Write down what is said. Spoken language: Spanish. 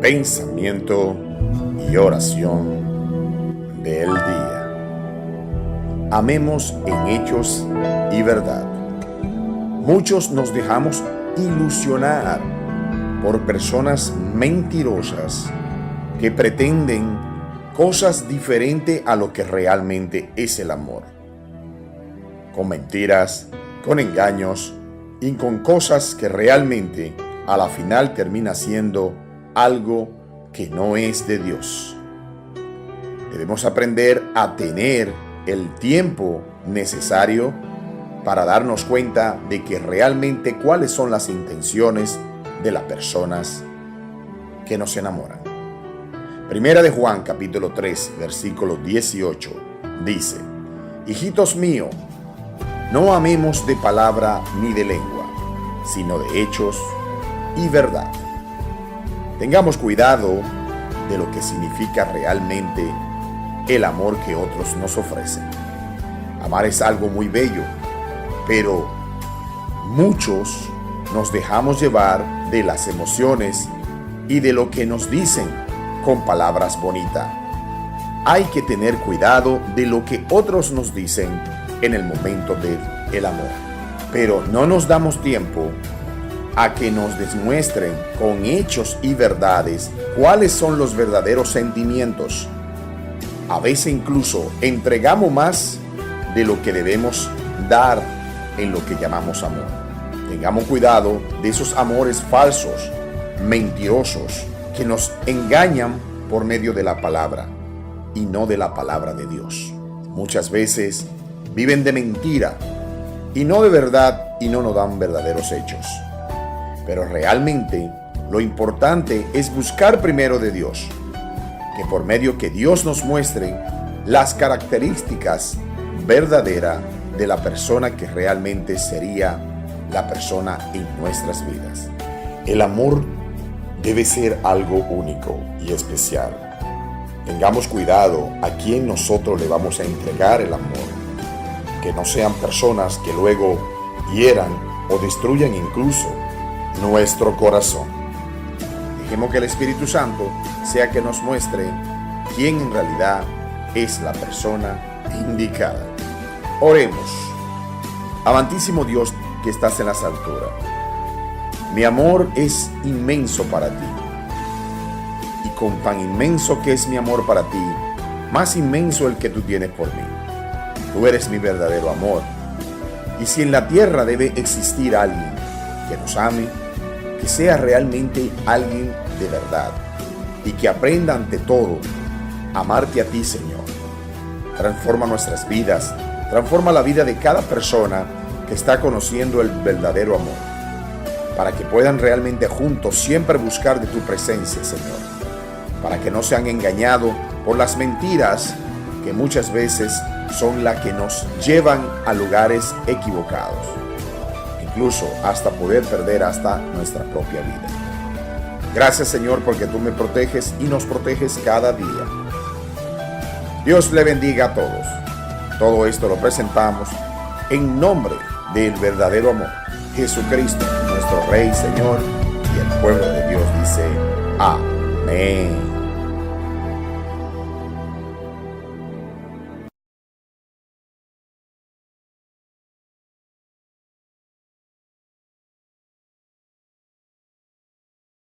Pensamiento y oración del día. Amemos en hechos y verdad. Muchos nos dejamos ilusionar por personas mentirosas que pretenden cosas diferentes a lo que realmente es el amor. Con mentiras, con engaños y con cosas que realmente a la final termina siendo algo que no es de Dios. Debemos aprender a tener el tiempo necesario para darnos cuenta de que realmente cuáles son las intenciones de las personas que nos enamoran. Primera de Juan, capítulo 3, versículo 18, dice: Hijitos míos, no amemos de palabra ni de lengua, sino de hechos y verdad. Tengamos cuidado de lo que significa realmente el amor que otros nos ofrecen. Amar es algo muy bello, pero muchos nos dejamos llevar de las emociones y de lo que nos dicen con palabras bonitas. Hay que tener cuidado de lo que otros nos dicen en el momento del amor, pero no nos damos tiempo a que nos demuestren con hechos y verdades cuáles son los verdaderos sentimientos. A veces incluso entregamos más de lo que debemos dar en lo que llamamos amor. Tengamos cuidado de esos amores falsos, mentirosos, que nos engañan por medio de la palabra y no de la palabra de Dios. Muchas veces viven de mentira y no de verdad, y no nos dan verdaderos hechos. Pero realmente lo importante es buscar primero de Dios, que por medio que Dios nos muestre las características verdaderas de la persona que realmente sería la persona en nuestras vidas. El amor debe ser algo único y especial. Tengamos cuidado a quién nosotros le vamos a entregar el amor, que no sean personas que luego hieran o destruyan incluso nuestro corazón. Dejemos que el Espíritu Santo sea que nos muestre quién en realidad es la persona indicada. Oremos. Amantísimo Dios que estás en las alturas, mi amor es inmenso para ti, y con tan inmenso que es mi amor para ti, más inmenso el que tú tienes por mí. Tú eres mi verdadero amor, y si en la tierra debe existir alguien que nos ame, que sea realmente alguien de verdad y que aprenda ante todo a amarte a ti, Señor. Transforma nuestras vidas, transforma la vida de cada persona que está conociendo el verdadero amor, para que puedan realmente juntos siempre buscar de tu presencia, Señor, para que no sean engañados por las mentiras que muchas veces son las que nos llevan a lugares equivocados, incluso hasta poder perder hasta nuestra propia vida. Gracias, Señor, porque tú me proteges y nos proteges cada día. Dios le bendiga a todos. Todo esto lo presentamos en nombre del verdadero amor, Jesucristo, nuestro Rey, Señor, y el pueblo de Dios dice: amén.